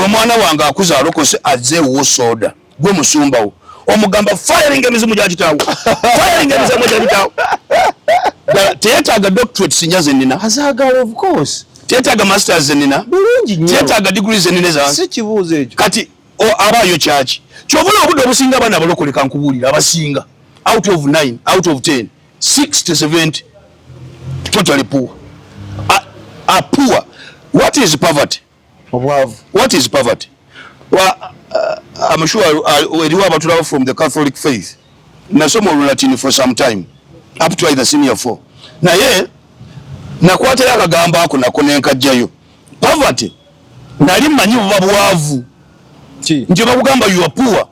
omwana wange akuza alokose azze wo soda gwe musumbawo omugamba firing emizimu gya kitaawo firing emizimu gya kitaawo teyetaaga doctorate sinyaze nina azagala of course teyetaaga masters nina bulungi nnyo teyetaaga degrees nina za si kibuuzo ekyo kati abayo kyaki kyobula obudde obusinga abaana abalokole kankubuulira abasinga out of 9 out of 10 6 to 70 totally poor are poor. What is poverty? What is poverty? Well, I'm sure we do about from the Catholic faith. Na somo Latin for some time, up to either senior 4. Na ye, na kwate yakagamba ako na konenka jayo. Poverty. Nali manyi buwavu. Nje bakugamba you are poor.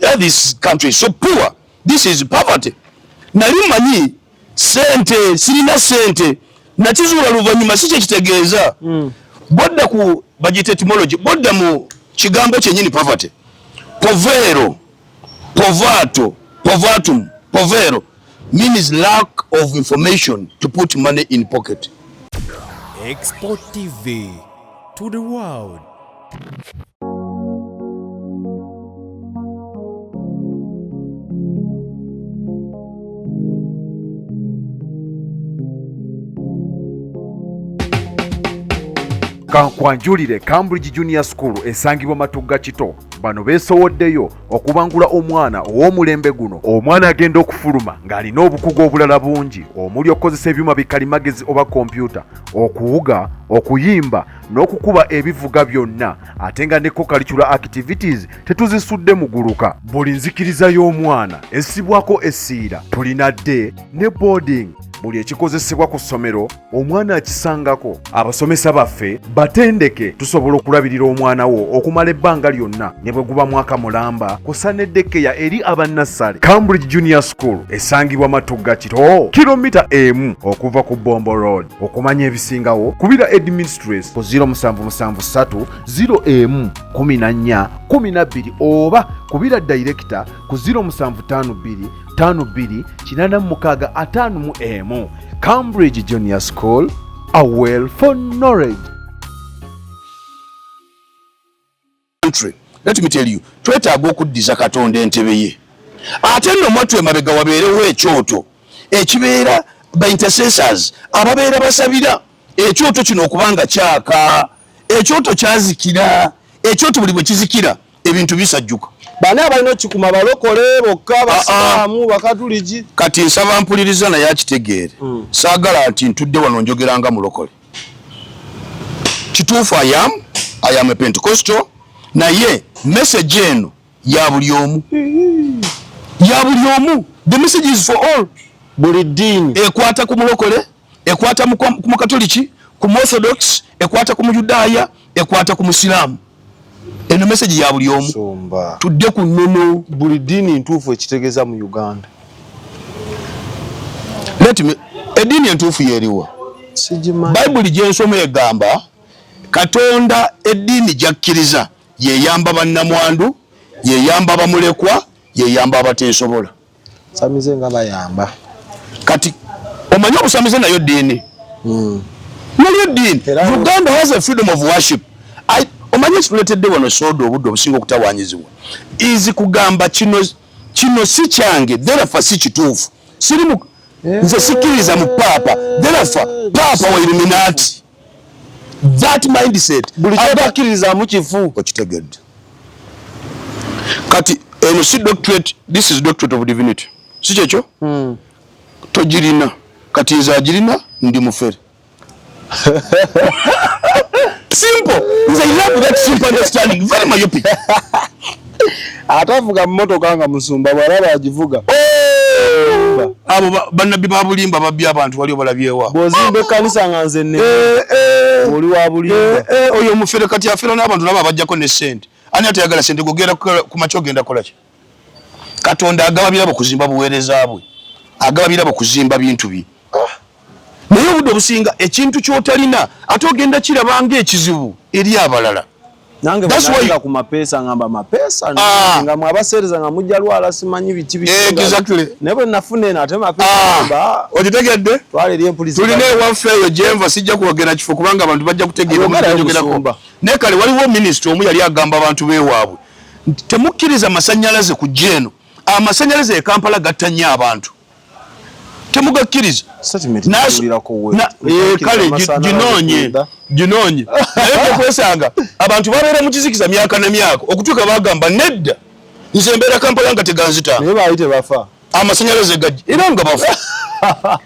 Yeah, this country is so poor. This is poverty. Nali manyi sente, sirina sente. Na chizula luvanyuma siche kitegeeza. Bodda ku budget etymology, bodda mu kigambo kyennyini poverty. Povero, povato, povatum, povero means lack of information to put money in pocket. Export TV to the world. Kankwanjulire Cambridge Junior School esangibwa Matugga Kito bano beesowoddeyo okubangula omwana ow'omulembe guno. Omwana agenda okufuluma ng'alina obukugu obulala bungi omuli okukozesa ebyuma bikalimagezi oba kompyuta, okuwuga, okuyimba n'okukuba ebivuga byonna, ate nga ne co-curricular activities tetuzisudde muguluka. Buli nzikiriza y'omwana essibwako essiira, tulina day ne boarding. Buli ekikozesebwa ku ssomero omwana akisangako. Abasomesa baffe batendeke tusobola okulabirira omwana wo okumala ebbanga lyonna ne bwe guba mwaka mulamba kusa n'eddekeya eri abannassale. Cambridge Junior School esangibwa Matugga Kito, kilomita emu okuva ku Bombo Road. Okumanya ebisingawo kubira Administrates ku 0773 011412 oba kubira Director ku 0752 52 Cambridge Junior School, a well for knowledge. Country, let me tell you, twetaaga okuddiza Katonda entebe ye. Ate nno mwattu emabega wabeerewo ekyoto ekibeera ba intercessors ababeera basabira. Ekyoto kino okubanga kyaka, ekyoto kyazikira, ekyoto buli bwe kizikira ebintu bisajjuka. Bana abalina okikuma balokole bokka basaamu bakatuliki. Kati nsaba mpuliriza naye akitegeere. Saagala nti ntudde wano njogeranga mulokole. Kituufu I am a Pentecostal, naye message eno ya buli omu. Ya buli omu. The message is for all. Buli ddiini. Ekwata ku mulokole, ekwata ku Mukatoliki, ku Orthodox, ekwata ku Muyudaaya, ekwata ku Musiraamu. Eno message ya buli omu. Tudde ku nnono. Buli ddiini ntuufu ekitegeeza mu Uganda. Eddiini entuufu yeriwa. Sigimanyi. Bible gye nsoma egamba Katonda eddiini gy'akkiriza yeyamba bannamwandu, yeyamba abamulekwa, yeyamba abateesobola. Samize nga bayamba. Kati omanyi obusamize nayo ddiini. Nayo ddiini. Uganda has a freedom of worship. Omanyi ekituletedde wano soda obudde obusinga okutawaanyizibwa. Izi kugamba kino si kyange, therefore si kituufu. Sirimu nze sikkiriza mu paapa, therefore paapa wa Illuminati. That mindset. Buli kyotakkiriza mu kifu. Okitegedde. Kati eno si doctorate, this is doctorate of divinity. Si kyekyo? Togirina. Kati nze agirina ndi mufere. Simple. Nze love that simple understanding. Very myopic. Atavuga mmotoka nga musumba bwalaba agivuga. Abo bannabbi ba bulimba babbi abantu wali obalabyewa. Bw'ozimba ekkanisa nga nze ne oli wa bulimba. Oyo mufere kati afera n'abantu nabo abajjako ne ssente. Ani atayagala ssente gogera ku makyo genda kola ki? Katonda agababira okuzimba buweereza bwe. Agababira okuzimba bintu bi. Naye obudde obusinga ekintu ky'otalina ate ogenda kirabanga ekizibu eri abalala. nange banga ku mapesa ngamba mapesa nga mwabasereza nga mujja lwala simanyi bichi exactly nebo nafune na atema mapesa ojitegedde twale liye police tuline waffe yo Jenva sijja kuwagera kifo kubanga abantu bajja kutegeera omujogerako ne kale waliwo minister omu yali agamba abantu bewaabwe temukkiriza amasanyalaze ku jeno amasanyalaze e Kampala gattanya abantu temugakkiriza kale ginonye naye kwesanga abantu babeera mu kizikiza myaka na myaka okutuuka bagamba nedda nze mbeera Kampala nga teganzita naye baayite bafa amasanyalaze gajja era nga bafa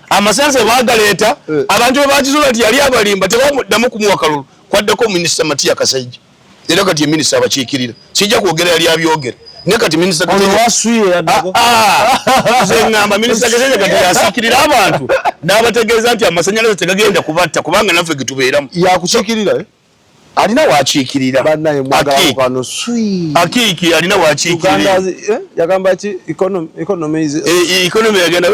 amasanyalaze bagaleeta abantu bebakizuula nti yali abalimba tebamuddamu kumuwa kalulu kwaddeko minisita Matiya Kasaija era kati minisita abakiikirira sijja kwogera yali abyogera ne kati minisita ngamba minisita Kasaija kati yasikirira abantu n'abategeeza nti amasanyalaze tegagenda kubatta kubanga naffe getubeeramu yakukiikirira alina wakiikirira bannaye mwagala kano akiiki alina wakiikirira yagamba ki economy yagenda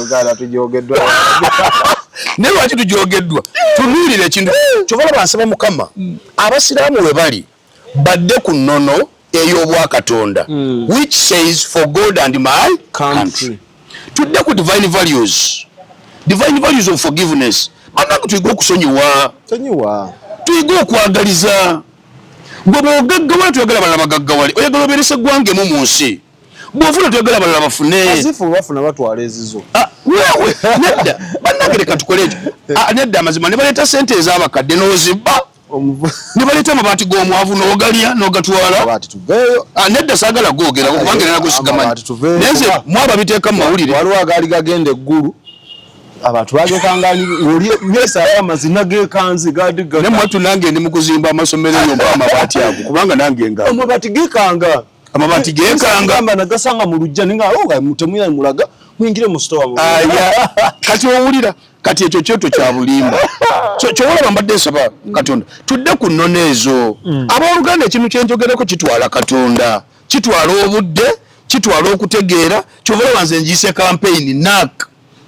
Uganda tujogeddwa ne lwaki tujogeddwa tunuulire ekintu kyovala bansaba Mukama abasiraamu we bali badde ku nnono ey'obwakatonda which says for God and my country tudde ku divine values of forgiveness bannange tuyige okusonyiwa tuyige okwagaliza gwe bw'ogaggawala tuyagala balala bagaggawale oyagala obeerese eggwangemu mu nsi bw'ofuna tuyagala balala bafune asifu bafuna batwala ezizo wewe nedda bannange leka tukole ekyo nedda amazima ne baleeta ssente ez'abakadde n'ozibba ne baleeta amabaati g'omwavu n'ogalya n'ogatwala nedda saagala googerako kubanga nena gusigamanyi naye nze mwaba biteeka mu mawulire waliwo agaali gagenda eggulu abantu bagekangani nyesa amazina gekanzi gadiga ne mwatu nange ndi mukuzimba amasomero eyo mba amabaati ago kubanga nange nga amabaati gekanga gamba nagasanga mu lujja ninga mutemwira mulaga mwingire mu store kati owulira kati ekyo kyoto kya bulimba kyowolaba mbadde nsaba Katonda tudde ku nnono ezo abooluganda ekintu kyenjogerako kitwala Katonda kitwala obudde kitwala okutegeera kyovolaba nze njiise campaign NAC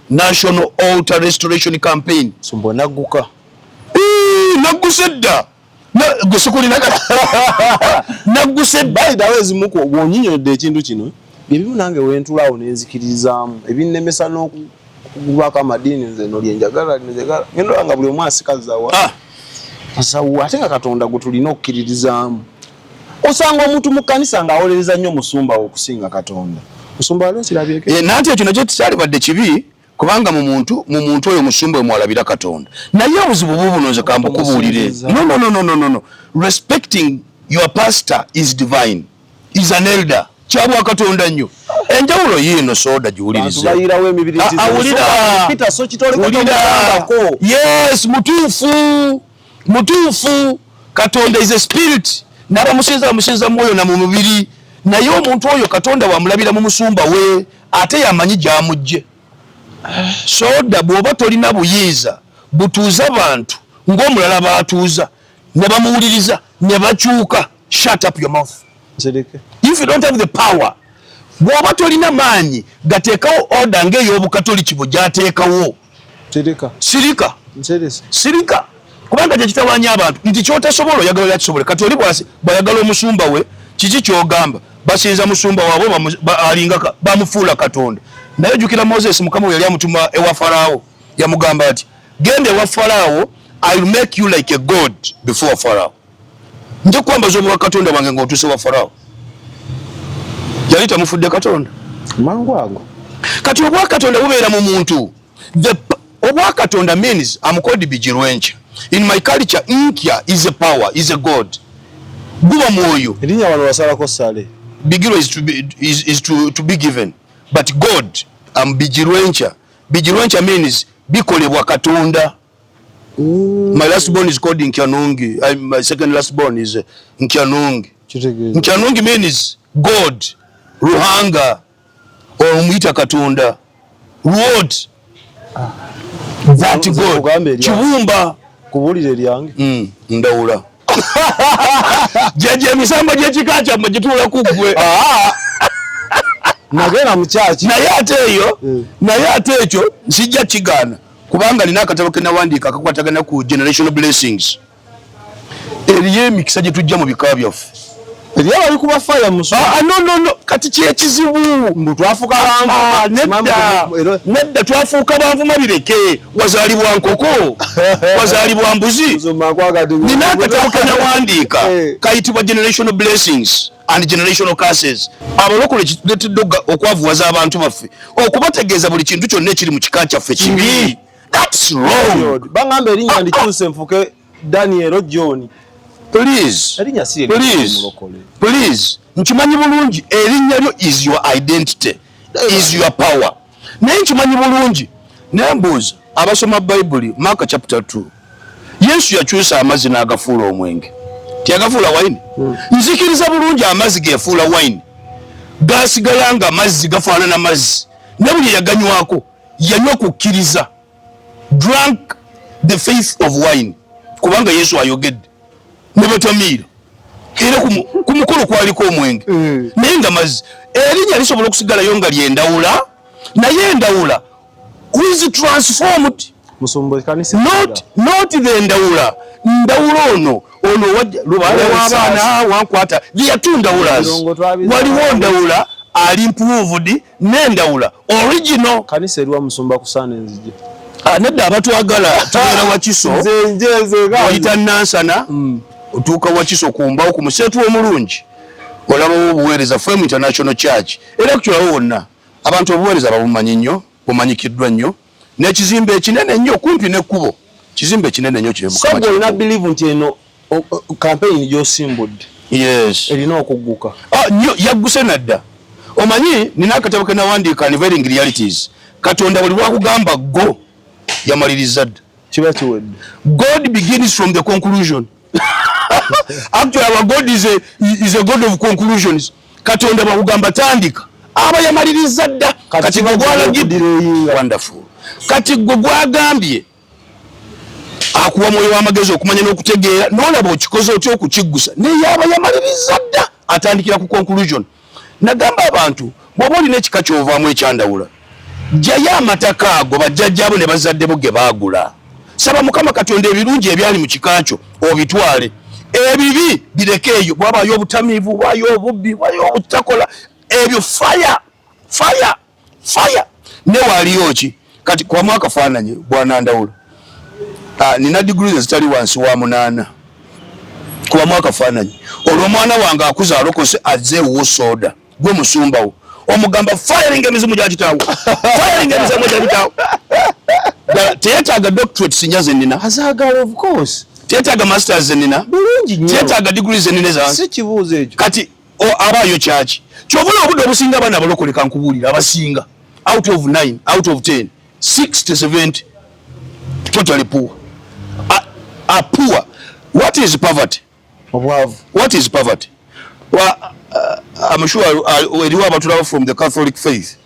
National Altar Restoration Campaign sumbo naguka nagusedda gusukulina nagusedda bayidawezi muko wonyinyodde ekintu kino byebimu nange wentulaawo nenzikiririzaamu ebinnemesa n'okugubako amadini nze no lyenjagala ngendo nga buli omu asikazawa asawa ate nga Katonda gwe tulina okukkiririzaamu osanga omuntu mu kkanisa ng'awolereza nnyo musumba okusinga Katonda musumba wali okirabyeko nanti ekyo nakyo tikyalibadde kibi kubanga mu muntu oyo musumba mwalabira Katonda naye obuzibu bubuno nze kambukubuulire no respecting your pastor is divine is an elder kyabwa Katonda nnyo enjawulo yiino soda giwulirize bayirawo emibirizi Peter so kitole yes mutuufu Katonda is a spirit n'abamusinza mwoyo na mu mubiri naye omuntu oyo Katonda wamulabira mu musumba we ate yamanyi gyamujje soda bw'oba tolina buyinza butuuza bantu ng'omulala baatuuza ne bamuwuliriza ne bakyuka shut up your mouth if you don't have the power bw'oba tolina maanyi gateekawo order ng'ey'obukatoliki bwe gyateekawo sirika kubanga gye kitawaanya abantu nti kyotasobola oyagala yakisobole kati oli bw'ayagala omusumba we kiki ky'ogamba basinza musumba waabwe alinga bamufuula Katonda naye jukira Moses Mukama yali amutuma ewa Farao yamugamba ati genda ewa Farao I will make you like a god before Farao nje kwambaza obwa Katonda bange ng'otuuse wa Farao yali tamufudde Katonda mangu ago kati obwa Katonda bubeera mu muntu obwa Katonda means I'm called Bijirwencha in my culture Nkya is a power is a god guba mwoyo erinya wano wasalako sale Bigiro is to be given but God Bijirwencha means bikolebwa Katonda. My last born is called Nkyanungi. My second last born is Nkyanungi. Nkyanungi means God, Ruhanga, or Umwita Katonda. Lord, that God. Chibumba. Kubulire lyange. Ndawula. Jeje misamba jechikacha majitula kugwe. Nagena muchachi. Naye ate ekyo sijja kigana. Kubanga nina akatabo ke nawandika akakwatagana ku generational blessings. eriyo emikisa gye tujja mu bika byaffe eriyo abali kuba fire musu no kati kyekizibu mbu twafuuka nedda twafuuka banvuma bireke wazaalibwa nkoko wazaalibwa mbuzi nina akatabo ke nawandiika kayitibwa generational blessings and generational curses abalokole kiretedde okwavuwaza abantu baffe okubategeeza buli kintu kyonna ekiri mu kika kyaffe kibi. That's wrong. Bangamba erinnya ndikyuse nfuke Daniel John. Please. Erinnya si Please. Nkimanyi bulungi erinnya lyo is your identity. Is your power. Naye nkimanyi bulungi nembuuza abasoma Bible Mark chapter 2. Yesu yakyusa amazzi n'agafuula omwenge. Tiyagafuula wine. Nzikiriza bulungi amazzi gefuula wine. Gasigala nga amazzi gafaanana mazzi. Ne buli yaganywako yanywa kukkiriza. Drank the faith of wine. Kubanga Yesu ayogedde. Ne batamiira. Era ku mukolo kwaliko omwenge. Naye nga mazzi. Erinnya lisobola okusigalayo nga lyendawula. Naye endawula is transformed. Musumba kanisa. Not the endawula. Ndawula ono wajja lubale w'abaana wankwata. Lyatundawulas. Waliwo ndawula ali improved n'endawula original. Kanisa eriwa musumba kusaana enzije. Nedda abatwagala tubeera Wakiso oyita Nansana otuuka Wakiso kumbawo ku museetu omulungi olabawo obuweereza Frame International Church era kutulawo wonna abantu obuweereza babumanyi nnyo bumanyikiddwa nnyo n'ekizimbe ekinene nnyo kumpi n'ekkubo kizimbe kinene nnyo kiri Mukama so olina believe nti eno campaign gy'osimbudde yes erina okugguka nnyo yagguse nadda omanyi nina akatabo ke nawandiika Unveiling Realities Katonda buli lwakugamba go yamaliriza dda kiba kiwedde. God begins from the conclusion. Actually our God is a God of conclusions. Katonda bakugamba tandika aba yamaliriza dda kati gwalagidde wonderful kati gwagambye akuwa moyo w'amagezi okumanya n'okutegeera n'olaba okikoze otyo okukiggusa naye yaba yamaliriza dda atandikira ku conclusion. Nagamba abantu bw'oba olina ekika ky'ovaamu ekyandawula jjayo amataka ago bajjajjaabo ne bazadde bo ge baagula. Saba Mukama Katonda ebirungi ebyali mu kikakyo obitwale. Ebibi bireke eyo bw'abaayo obutamiivu bwayo obubbi bwayo obutakola ebyo fire ne waliyo ki kati kwa mwaka faananyi bwana Ndawula nina degrees ezitali wansi wa 8 kwa mwaka faananyi olwo mwana wange akuza alokose azze wo soda gwe musumbawo omugamba firing emizimu gya kitaawo firing emizimu gya kitaawo teyetaaga doctorate sinyaze nina azagala of course teyetaaga masters nina bulungi nnyo teyetaaga degrees nina za si kibuuzo ekyo kati abaayo kyaki kyobula obudde obusinga abaana balokoleka nkubuulira abasinga out of 9 out of 10 6 to 70 totally poor are poor. What is poverty? What is poverty? Well, I'm sure we have to from the Catholic faith.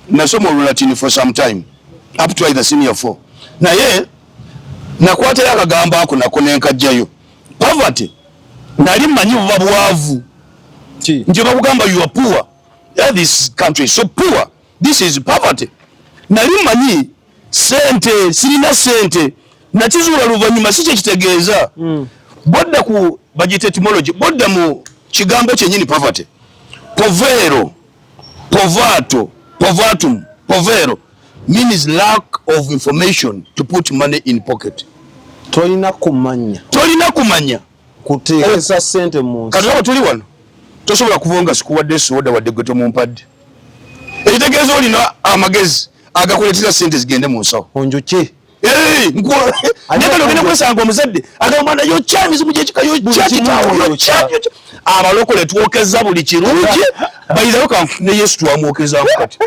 Na somo Latin for some time, up to either senior 4. Na ye, na kwate yakagamba ako na konenka jayo. Poverty. Nali manyi buwavu. Nje bakugamba you are poor. Yeah, this country is so poor. This is poverty. Nali manyi sente, sirina sente. Na kizula luvanyuma si kye kitegeeza. Bodda ku budget etymology, bodda mu kigambo kyennyini poverty. Povero, povato, povatum, povero means lack of information to put money in pocket. Tolina kumanya. Kuteesa sente mu nsi. Kati tuli wano. Tosobola kuvonga sikuwadde soda wadde gwe tomumpadde. Ekitegeeza olina amagezi agakuleetera sente zigende mu nsawo. Onjoke. Nagano kwesanga omuzadde agamwana yokya emizimu gy'ekika yokya kitaawo abalokole twokeza buli kirungi bayirayo kanfune Yesu twamwokezaamu kati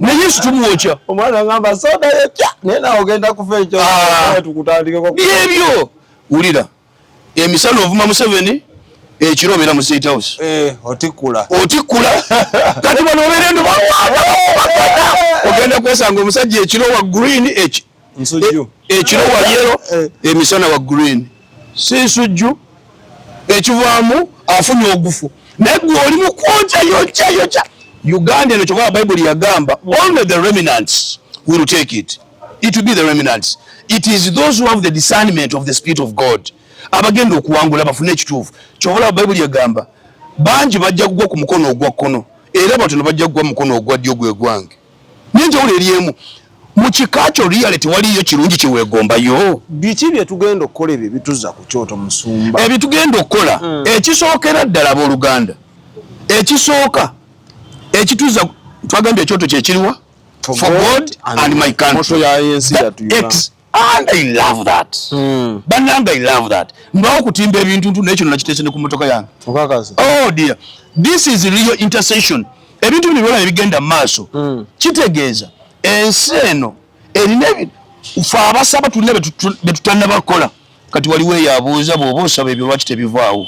ne Yesu tumuwokya omwana ngamba soda yokya naye nawe ogenda kufa ekyo tukutandikeko byebyo wulira emisana ovuma Museveni ekiro obeera mu State House otikula kati bano obeera endo ogenda kwesanga omusajja ekiro wa green nsujju ekiro wa yellow emisana wa green si nsujju ekivaamu afunye ogufu naye gwe oli mu kwokya yokya Uganda eno kyova Bible yagamba only the remnants will take it. It will be the remnants. It is those who have the discernment of the Spirit of God abagenda okuwangula bafune ekituufu kyobola bayibuli egamba bangi bajja kugwa ku mukono ogwa kkono era batono bajja kugwa mu mukono ogwa ddyo gwe gwange n'enjawulo eri emu mu kika kyo liyale tewaliyo kirungi kyeweegombayo biki bye tugenda okukola ebyo ebituzza ku kyoto Musumba ebitugenda okukola ekisookera ddala abooluganda ekisooka ekituzza twagambye ekyoto kyekiriwa for God and my country and I love that bannanga I love that ndawo kutimba ebintu n'ekyo nakiteese ne ku motoka yange oh dear this is real intercession ebintu bino byona ebigenda mu maaso kitegeeza ensi eno erina fe abasaba tulina betutannabakola kati waliwo eyabuuza bw'oba osaba ebyo lwaki tebivaawo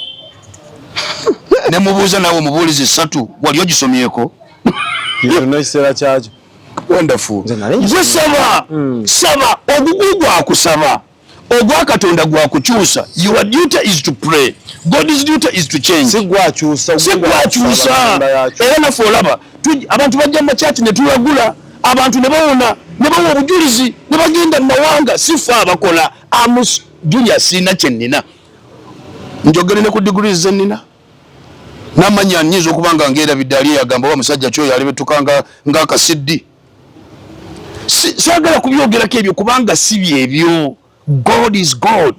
ne mubuuza nawe omubuulizi 3 wali ogisomyeko ekiseera kyakyo wonderful nze saba ogugu gwakusaba ogwa Katonda gwakukyusa your duty is to pray God's duty is to change sigwakyusa era nafe olaba abantu bajja mu church ne tulagula abantu ne bawona ne bawa obujulizi ne bagenda mu mawanga sifa abakola amus Julia sina kyennina njogere ne ku degrees zenina namanya nyizo okubanga ngera bidali yagamba wa musajja kyo yalebetukanga ng'akasiddi sagala kubyogerako ebyo kubanga si byebyo God is God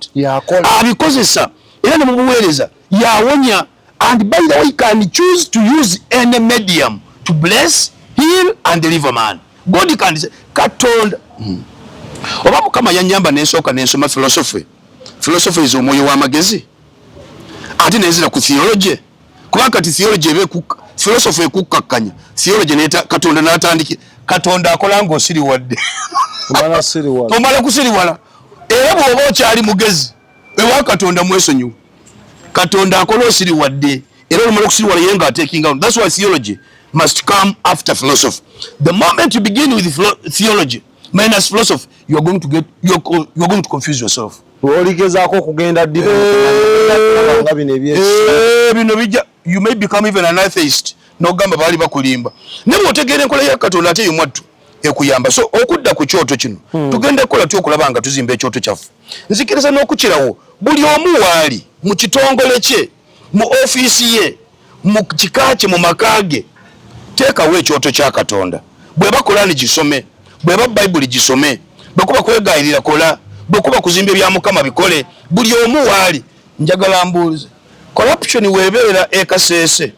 abikozesa era ne mubuweereza yawonya and by the way he can choose to use any medium to bless heal and deliver man God can say Katonda oba Mukama yanyamba n'ensooka n'ensoma philosophy is omwoyo w'amagezi ate nezira ku theology kubanga kati theology philosophy ekukkakanya theology neta Katonda n'atandiki Katonda akola ng'osiri wadde omala kusiriwala era bw'oba okyali mugezi ewa Katonda mwesonyiwa Katonda akola osiri wadde era olumala okusiriwala ye ng'ateking out. That's why theology must come after philosophy. The moment you begin with theology minus philosophy, you're going to confuse yourself. You may become even an atheist. No gamba bali bakulimba. Nemo otegere enkola ya Katonda ate yumwattu ekuyamba. So okudda ku kyoto kino tugende kola tukulabanga tuzimba ekyoto kyafu. Nzikiriza n'okukirawo buli omu waali mu kitongole kye mu office ye mu kika kye mu makage teekawo ekyoto kya Katonda. Bwe bakola ni gisome, bwe ba Bible gisome, bwe kuba kwegayirira kola, bwe kuba kuzimba bya Mukama bikole, buli omu waali. Njagala mbuuze corruption webeera ekasese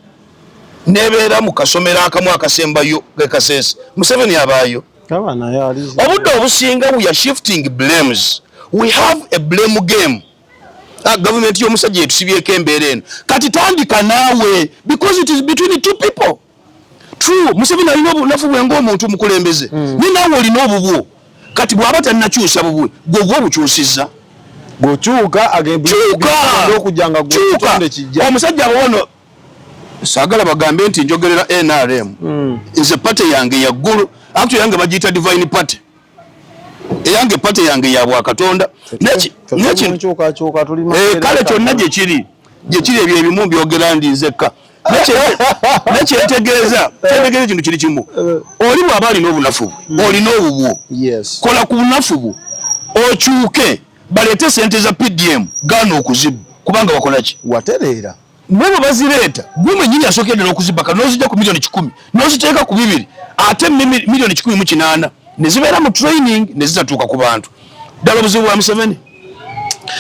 nebeera mu kasomero akamu akasembayo gekasese Museveni abaayo obudde obusinga we are shifting blames. We have a blame game. Government y'omusajja etusibyeko embeera eno kati tandika naawe because it is between two people. True, Museveni alina obunafu bwe ng'omuntu mukulembeze ni naawe olina obubwo kati bw'aba tannakyusa bubwe gw'obwo obukyusizza gochuka okujanga gotonde kijja omusajja abono sagala bagambe nti njogerera NRM is a party yange ya guru actually yange bagita divine party yange party yange ya bwa Katonda nechi choka tulima kale kyonna gye kiri ebyo ebimu byogera ndi nzekka nechi etegereza kintu kiri kimu oli bw'aba alina obunafu olina obubwo kola ku bunafu bwo okyuke balete sente za PDM gano okuzibu kubanga bakola ki waterera mwebo bazireeta gwe nyinyi asokedde okuziba kana nozijja ku milioni 10 noziteeka ku 2 ate milioni 18 ne zibeera mu training ne zitatuuka ku bantu ddala obuzibu bwa Museveni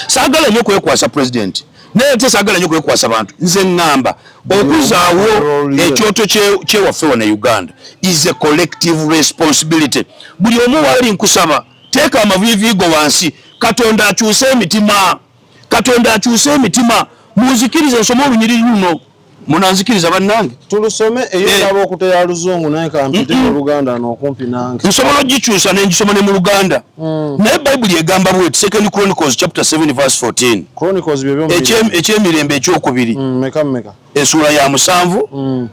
saagala nnyo kwekwasa president naye te saagala nnyo kwekwasa bantu nze ngamba okuzaawo ekyoto kyewaffe wano Uganda is a collective responsibility. Buli omu waali nkusaba teeka amaviiviigo wansi Katonda akyuse emitima munzikirize nsoma olunyiriri luno munanzikiriza bannange tulusome eyaba okuteya luzungu naye kampite mu Luganda n'okumpi nange nsobola ogikyusa n'engisoma ne mu Luganda naye Bible egamba bweti 2 Chronicles chapter 7 verse 14 Chronicles ekyemirembe ekyokubiri meka esula ya 7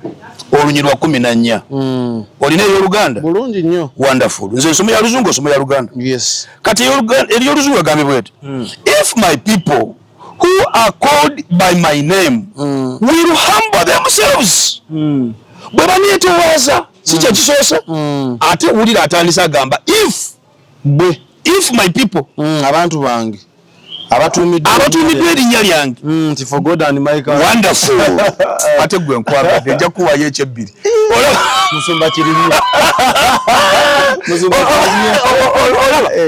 olunyi lwa 14 olina ey'Oluganda bulungi nnyo wonderful nze nsoma ya luzungu osoma ya Luganda yes kati ey'Oluzungu agambe bweti if my people who are called by my name will humble themselves bwe banietowaaza si kye kisoosa ate wulira atandisa agamba if my people abantu bange abatumiddwa erinnya lyange for God and my God. Wonderful. Ate gwe nkwagadde nja kuwayo ekyebbiri Musumba Kirimya.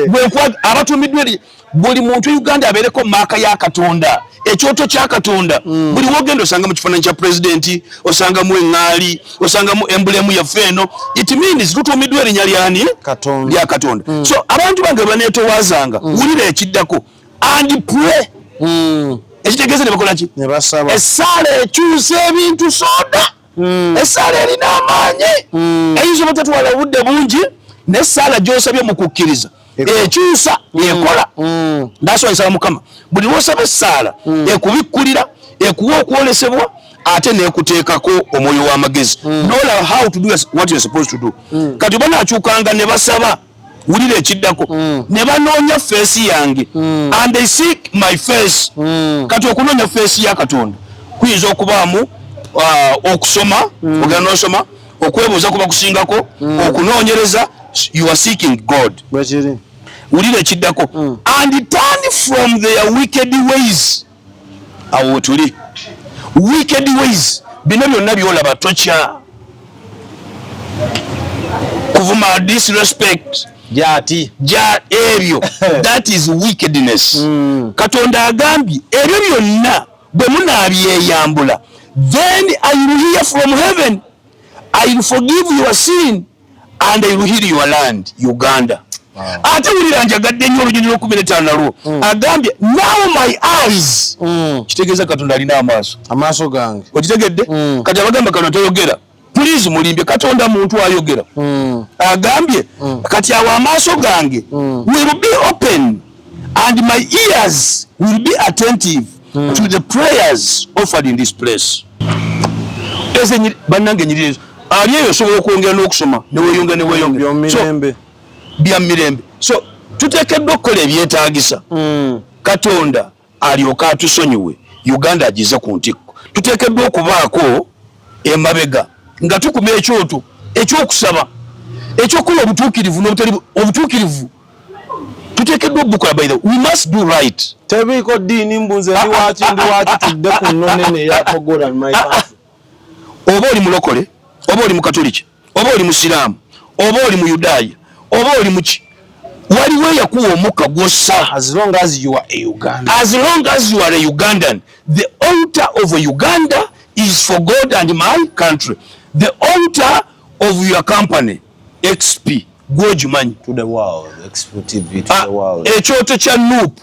gwe nkwaga abatumiddwa buli muntu Uganda abeereko maaka ya Katonda, ekyoto kya Katonda. Buli wogenda osanga mu kifaananyi kya pulezidenti, osangamu eŋŋaali, osangamu embulemu yaffe eno. It means tutumiddwa erinnya lyani? Lya Katonda. So abantu bange baneetowaazanga, wulira ekiddako and pray. Ekitegeeza ne bakola ki? Ne basaba. Essaala ekyusa ebintu soda. Essaala erina amaanyi. Eyinza obutatwala obudde bungi, n'essaala gy'osabye mu kukkiriza ekyusa ekola. That's why nsaba Mukama buli lw'osaba essaala ekubikkulira, ekuwa okwolesebwa, ate n'ekuteekako omwoyo w'amagezi. Know how to do what you're supposed to do. Kati banaakyukanga ne basaba, wulira ekiddako, ne banoonya feesi yange, and they seek my face. Kati okunoonya feesi ya Katonda kuyinza okubaamu okusoma, ogenda n'osoma, okwebuuza kuba kusingako, okunoonyereza. You are seeking God. Wulira ekiddako, and turn from their wicked ways. Awo tuli wicked ways, bino byonna byolaba tokya kuvuma, disrespect, ja ebyo that is wickedness. Katonda agambye ebyo byonna bwe munaabyeyambula, then I will hear from heaven, I will forgive your sin and I will heal your land, Uganda. Ate wulira njagadde nnyo Olugendo lw'15 nalwo agambye now my eyes. Kitegeeza Katonda alina amaaso gange. Okitegedde? Kati abagamba kano toyogera, please mulimbye Katonda muntu ayogera. Agambye kati awo amaaso gange will be open and my ears will be attentive to the prayers offered in this place. Eze bannange nyirizo ali eyo osobola okwongera n'okusoma neweeyongera bya mirembe. So tuteekeddwa okukola ebyetaagisa Katonda alyoka atusonyiwe, Uganda agize ku ntikko. Tuteekeddwa okubaako emabega nga tukuma ekyoto ekyokusaba, ekyokukola obutuukirivu n'obutali obutuukirivu. Tuteekeddwa obukola. By the way, we must do right. Tebiiko ddiini mbunze ndi waki tudde ku nnonene ya for God and my God. Oba oli mulokole, oba oli mukatoliki, oba oli musiraamu, oba oli muyudaaya, oba oli muki, waliwo eyakuwa omukka gw'ossa. As long as you are a Ugandan. As long as you are a Ugandan, the altar of Uganda is for God and my country. The altar of your company, XP, Gojimanyi. To the world, XP TV to the world. Ekyoto kya NUP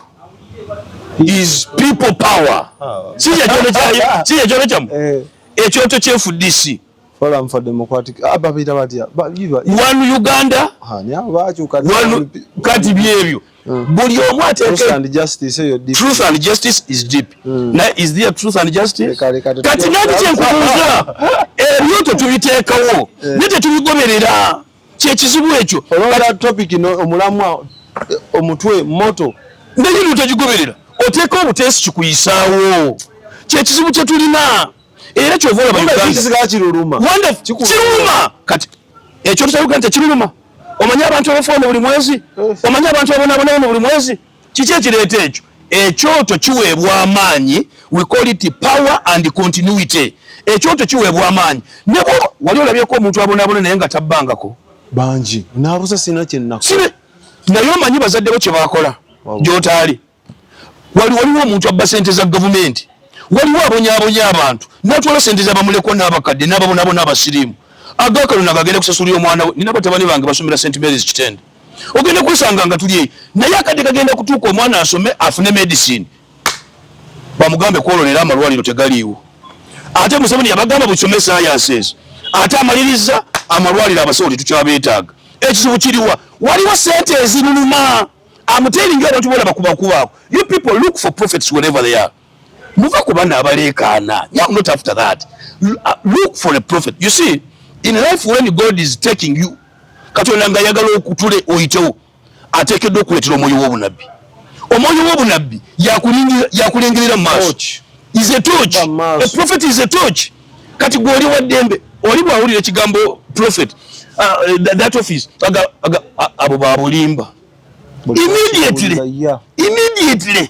is people power. Si ekyoto kyamu. Ekyoto kya FDC. Forum for Democratic. Ababita batia. One Uganda. Kati byebyo. Buli omu ateeke. Truth and justice eyo deep. Truth and justice is deep. Now is there truth and justice? Kati nandi kyenkubuuza. Ebyo tubiteekawo. Ne tetubigoberera. Kyekizibu ekyo. Olwala topic ino omulamwa omutwe moto. Ndagiro togigoberera. Oteeka obuteesi kikuyisaawo. Kyekizibu kye tulina. Era kyovola ba Uganda kiruluma. Kiruluma. Kati ekyo kya Uganda kiruluma. Omanya abantu abafuna buli mwezi. Omanya abantu abona buli mwezi. Kiki ekireeta ekyo? Ekyoto kiweebwa amaanyi. We call it power and continuity. Ekyoto kiweebwa amaanyi. Nebo wali olabyeko omuntu abona naye nga tabbangako. Banji. Naabuze sina kyenna. Sibe. Naye omanyi bazadde bo kye baakola. Gy'otaali. Waliwo omuntu abba ssente za gavumenti. Waliwo abonyaabonya abantu n'atwala ssente z'abamulekwa n'abakadde n'ababonabona abasiriimu. Agakalona agagenda kusasulira omwana we. Nina batabani bange basomera St. Mary's Kitende. Ogenda kwesanga nga tuli eyo. Naye akadde kagenda kutuuka omwana asome afune medicine. Bamugambe kwololera amalwaliro tegaliiwo. Ate Museveni yabagamba busome sciences. Ate amaliriza amalwaliro abasawo tetukyabeetaaga. Ekizibu kiriwa. Waliwo ssente eziruluma. I'm telling you abantu bolaba kubakubaako. You people look for prophets wherever they are. Muva kubana abalekana. Yeah, not after that. Look for a prophet. You see, in life when God is taking you, Katonda nga yagala okutule oyitewo, ateekeddwa okuleetera omwoyo w'obunabbi. Omwoyo w'obunabbi yakulengerera mu maaso. Is a torch. A prophet is a torch. Kati gwe oli wa ddembe, oli bw'awulira ekigambo prophet, that office, abo baabulimba. Immediately.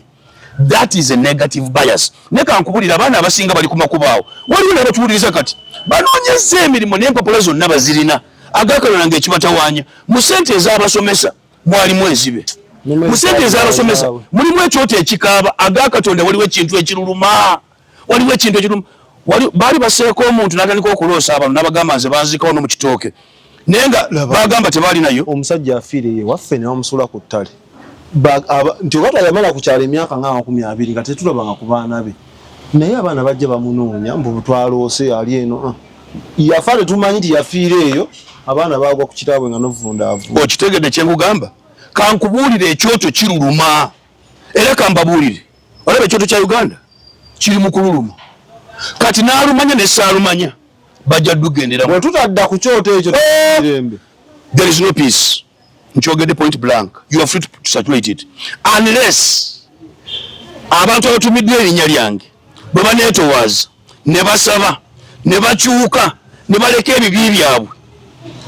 that is a negative bias. Neka nkubulira abaana abasinga bali ku makubaawo waliwo n'abatuwuliriza kati banoonyezza emirimu n'empapula zonna bazirina agakalona ng'ekibatawaanya mu ssente ez'abasomesa mwalimu ezibe mu ssente ez'abasomesa mulimu ekyoto ekikaaba agakatonda waliwo ekintu ekiruluma baali baseeko omuntu n'atandika okuloosa abantu n'abagamba nze banzikawo no mu kitooke naye nga bagamba tebaalinayo omusajja afiire waffe ne bamusula ku ttale nti oba yamala kukyala emyaka nga 20 nga tetulabanga ku baana be naye abaana bajja bamunoonya mbu twaloose ali eno yafa tetumanyi nti yafiire eyo abaana bagwa ku kitaabwe nga novundaavu okitegedde kyenkugamba kankubuulire ekyoto kiruluma era kambabuulire olaba ekyoto kya Uganda kiri mu kululuma kati n'alumanya ne saalumanya bajja dugenderamu bwe tutadda ku kyoto ekyo mirembe there is no peace nkyogedde point blank you are free to saturate it unless abantu abatumiddwa erinnya lyange bwe baneetowaaza ne basaba ne bakyuka ne baleka ebibi byabwe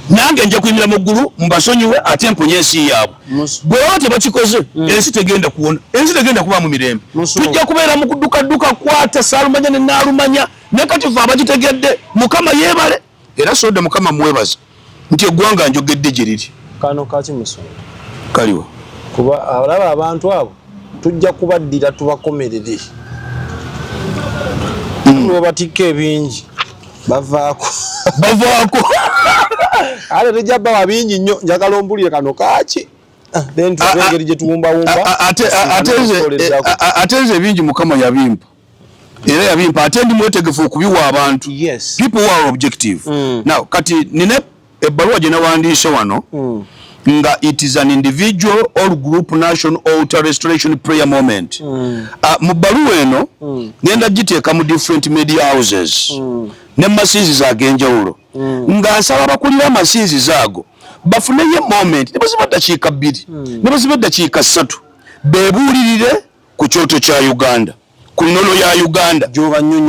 nange nja kuyimira mu ggulu mbasonyiwe ate mponye ensi yaabwe bwe baba tebakikoze ensi tegenda kuwona ensi tegenda kuba mu mirembe tujja kubeera mu kudduka kwata saalumanya ne naalumanya ne kati fe abakitegedde mukama yeebale era soda mukama mwebaza nti eggwanga njogedde gye riri kano kaki muso kaliwo kuba alaba abantu abo tujja kubaddira tubakomerere batikka ebingi bavaako ale tejja baba bingi nnyo njagala ombulire kano kaki then tugengeri gye tuwumbawumba ate nze bingi mukama yabimpa era yabimpa ate ndi mwetegefu okubiwa abantu people who are objective now kati nine ebbaluwa gye nawandiise wano nga it is an individual or group national altar restoration prayer moment mu bbaluwa eno ngenda giteeka mu different media houses ne masiizi ag'enjawulo ng'asaba abakulira amasiizi ago bafuneyo moment ne baziba ddakiika 2 ne baziba ddakiika 3 beebuulirire ku kyoto kya Uganda ku nnono ya Uganda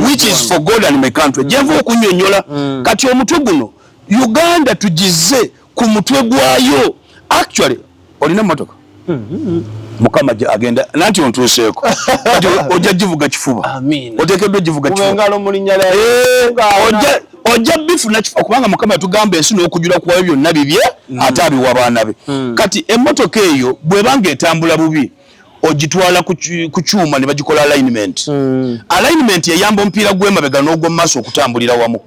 which is for God and my country gyenva okunnyonnyola kati omutwe guno Uganda tugize ku mutwe gwayo actually olina motoka mukama agenda nanti ontuseeko kati ojja jivuga kifuba oteekeddwa jivuga kifuba ojja bifuna kifuba kubanga mukama yatugamba ensi n'okujula kwayo byonna bibye ate abiwa abaana be kati emmotoka eyo bw'ebanga etambula bubi ogitwala ku kyuma ne bagikola alignment alignment yayamba omupiira gw'emabega n'ogw'omu maaso okutambulira wamu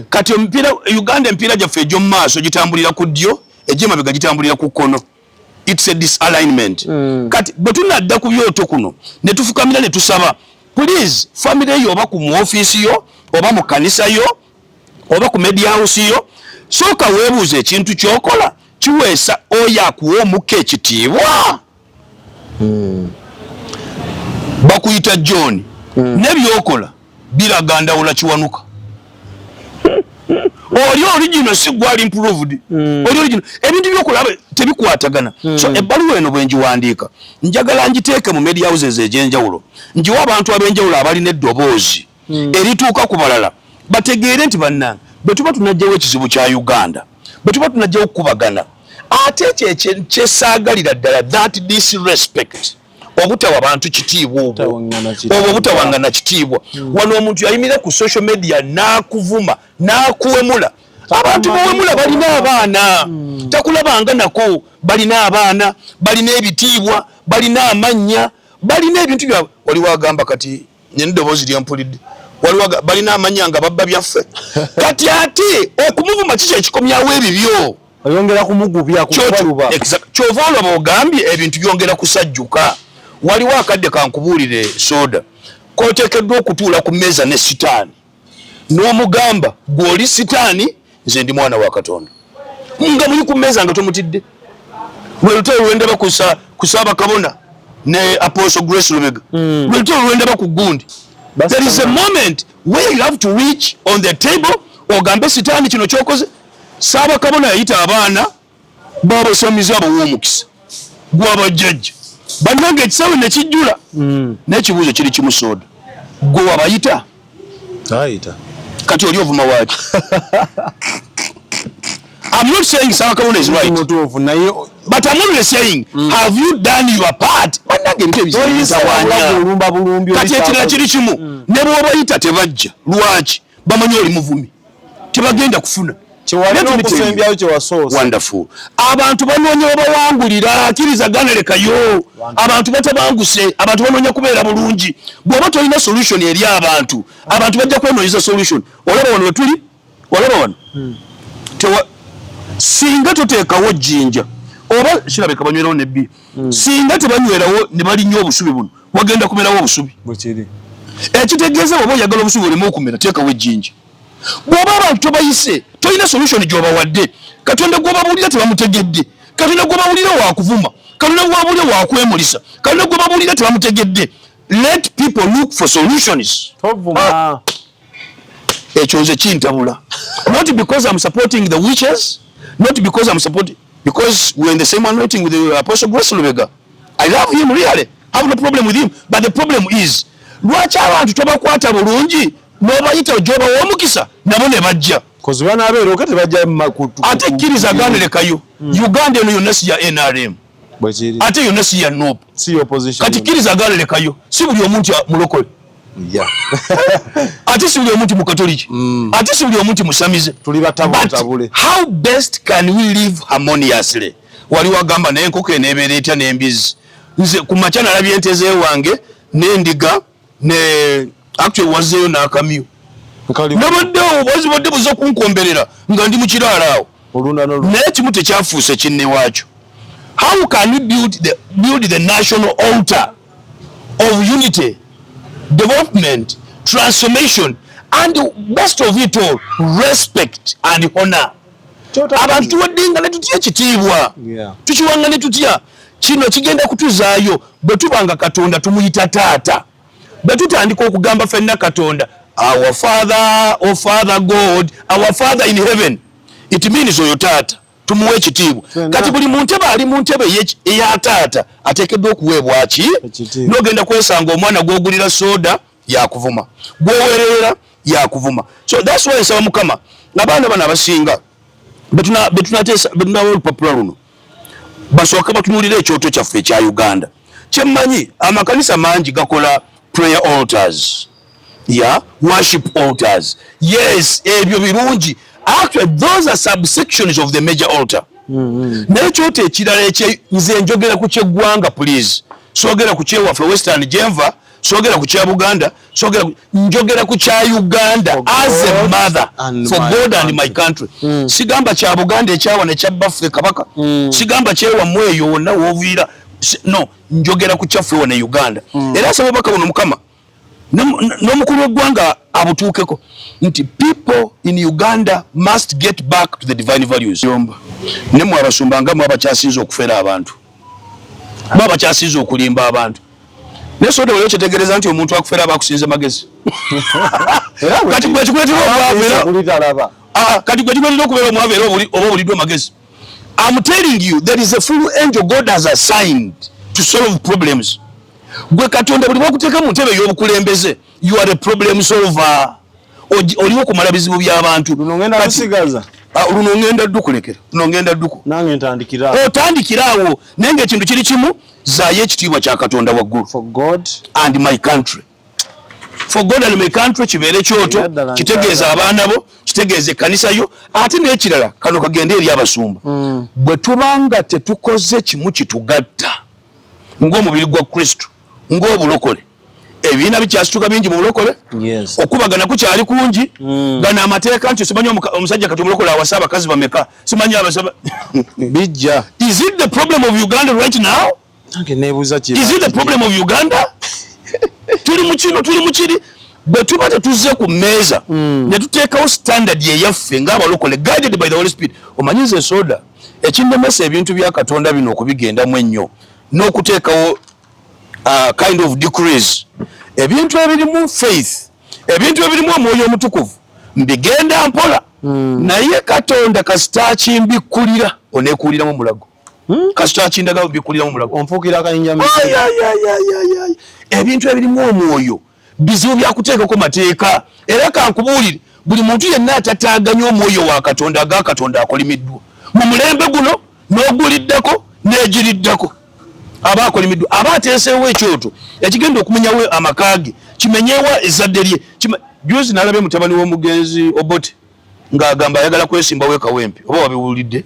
kati omupiira Uganda empiira gyaffe egy'omu maaso gitambulira ku ddyo egy'emabega gitambulira ku kkono it's a disalignment kati bwe tunadda ku byoto kuno ne tufukamira ne tusaba please family yo oba ku mu office yo oba mu kanisa yo oba ku media house yo sooka weebuuza ekintu ky'okola kiweesa oyo akuwa omukka ekitiibwa bakuyita John nebyokola biraga ndawula kiwanuka oli original si gwali improved oli original ebintu byokola tebikwatagana so ebbaluwa eno bwe njiwandiika njagala njiteeke mu media houses egy'enjawulo njiwa abantu ab'enjawulo abalina eddoboozi erituuka ku balala bategeere nti bannange bwe tuba tunajjawo ekizibu kya Uganda bwe tuba tunajjawo okukubagana ate kyesaagalira ddala that disrespect obutawa abantu kitiibwa obwo obutawangana kitiibwa wano omuntu yayimira ku social media n'akuvuma n'akuwemula abantu bawemula balina abaana takulabanga nako balina abaana balina ebitiibwa balina amannya balina ebintu byabwe waliwo agamba kati nendoboozi lyempulidde waliwo balina amannya nga babba byaffe kati ate okumuvuma kiki ekikomyawo ebibyo oyongera kumugubya kubaluba kyova olaba ogambye ebintu byongera kusajjuka waliwo akadde kankubuulire soda koteekeddwa okutuula ku mmeeza ne sitaani n'omugamba gw'oli sitaani nze ndi mwana wa Katonda nga muli ku mmeeza nga tomutidde lwe lutalo lwendaba ku Ssaabakabona ne Apostle Grace Lubega lwe lutalo lwendaba ku gundi there is a moment where you have to reach on the table ogambe sitaani kino kyokoze Ssaabakabona yayita abaana babasamiza abaw'omukisa gw'abajjajja bannange ekisawe ne kijjula n'ekibuuzo kiri kimu soda gwe wabayita kati oli ovuma waaki I'm not saying Ssaabakabona is right but I'm only saying have you done your part nange ebintu ebizawanya kati ekirala kiri kimu ne bw'obayita tebajja lwaki bamanyi oli muvumi tebagenda kufuna wonderful abantu banoonya babawangulira akkirizagana lekayo abantu batabanguse abantu banoonya kubeera bulungi bw'oba tolina solution eri abantu bajja kwenoonyeza solution olaba wano wetuli olaba wano singa tuteekawo jjinja oba kirabika banywerawo nebbi singa tebanywerawo ne balinnyo obusubi buno wagenda kumerawo obusubi ekitegeeza oba oyagala obusubi oleme okumera teekawo ejjinja bw'oba abantu tobayise tolina solution gy'obawadde katonda gw'obabuulira tebamutegedde katonda gw'obabuulira wakuvuma katonda gw'obabuulira wakwemulisa katonda gw'obabuulira tebamutegedde let people look for solutions ekyo nze kintabula not because I'm supporting the witches not because I'm supporting because we're in the same anointing with the Apostle Grace Lubega. I love him really. I have no problem with him. But the problem is, lwaki abantu tobakwata bulungi n'obayita ojoba w'omukisa nabo ne bajja. Because bana abeera okati bajja makutu. Ate kkirizaganire lekayo. Uganda eno yonna si ya NRM. Ate yonna si ya NOP. Si opposition. Kati kkirizaganire lekayo. Si buli omuntu mulokole. Yeah. Ate si buli omuntu mukatoliki. Ate si buli omuntu musamize. Tuli batabule. How best can we live harmoniously? Wali wagamba naye enkoko eneebeera etya n'embizi. Nze ku makya nalabye ente z'ewange n'endiga ne actually wazzeeyo n'akamyu. Nabaddewo bazibadde buza kunkomberera nga ndi mu kiraala awo. Naye kimu tekyafuuse kinne waakyo. How can we build the national altar of unity, development, transformation, and best of it all, respect and honor? Abantu tuwaddenga ne tutya ekitiibwa. Tukiwanga ne tutya. Kino kigenda kutuzaayo bwe tubanga Katonda tumuyita taata. Bwe tutandika okugamba ffenna Katonda, our Father, oh Father God, our Father in heaven. It means oyo taata. Tumuwe ekitiibwa. Kati buli muntebe ali mu ntebe eya taata ateekeddwa okuweebwa ki? N'ogenda kwesanga omwana gw'ogulira soda yakuvuma. Gw'owerera yakuvuma. So that's why nsaba Mukama n'abaana bano abasinga betunateesa olupapula luno basooka batunuulira ekyoto kyaffe ekya Uganda. Kyemmanyi amakanisa mangi gakola prayer altars, worship altars. Yes, ebyo birungi. Actually, those are subsections of the major altar. Naye ekyoto ekirala nze njogera ku kyeggwanga please. Soogera ku kyewaffe Western Genva, soogera ku kya Buganda, njogera ku kya Uganda as a mother for God and my country. Sigamba kya Buganda ekyawa ne kya baffe Kabaka. Sigamba kyewa mweyo wonna wooviira. No, njogera ku kyaffe wonna Uganda. Era asaba baka buno Mukama n'omukulu w'eggwanga abutuukeko nti people in Uganda must get back to the divine values. Ne mwe abasumba nga mwe abakyasinza okufera abantu. Mwe abakyasinza okulimba abantu. Nesoda wali okitegeereza nti omuntu akufera abakusinza magezi. Kati gwe kikuleetera omwaveera. Kati gwe kikuleetera okubeera omwaveera oba obuliddwa magezi. I'm telling you, there is a full angel God has assigned to solve problems. Gwe Katonda buli bwakuteeka mu ntebe y'obukulembeze, you are a problem solver. Oliwo kumala bizibu by'abantu. Luno ngenda kusigaza. Luno ngenda ddukulekera. Luno ngenda dduku. Nange ntandikira. Otandikiraawo naye ng'ekintu kiri kimu zaayo ekitiibwa kya Katonda waggulu. For God and my country. For God and my country kibeere kyoto, kitegeeza abaana bo, kitegeeza ekkanisa yo, ate n'ekirala kano kagende eri abasumba. Bwe tubanga tetukoze kimu kitugatta ng'omubiri gwa Kristo, ng'obulokole, ebibiina bikyasituka bingi mu bulokole, okubagana kukyali kungi, gano amateeka nti simanyi omusajja kati omulokole awasa abakazi bameka, simanyi abasaba bijja. Is it the problem of Uganda right now? Is it the problem of Uganda? Tuli mu kiri bwe tuba tetuze ku mmeeza ne tuteekawo standard yeyaffe ng'abalokole guided by the Holy Spirit. Omanyize soda ekinnemesa ebintu bya Katonda bino okubigendamu ennyo n'okuteekawo kind of decrees. Ebintu ebirimu faith, ebintu ebirimu omwoyo omutukuvu mbigenda mpola, naye Katonda kasita akimbikkulira oneekuuliramu mulago. Kasita akindaga bikkuliramu mulago onfuukira akayinja mu ebintu ebirimu omwoyo bizibu byakuteekako mateeka. Era kankubuulire buli muntu yenna atataaganya omwoyo wa Katonda aga Katonda akolimiddwa mu mulembe guno n'oguliddako n'egiriddako. abakolimiddwa abateeseewo ekyoto ekigenda okumenyawo amakage kimenyewa ezzadde lye juzi nalabye mutabani w'omugenzi Obote ng'agamba ayagala kwesimbawo ekawempe oba wabiwulidde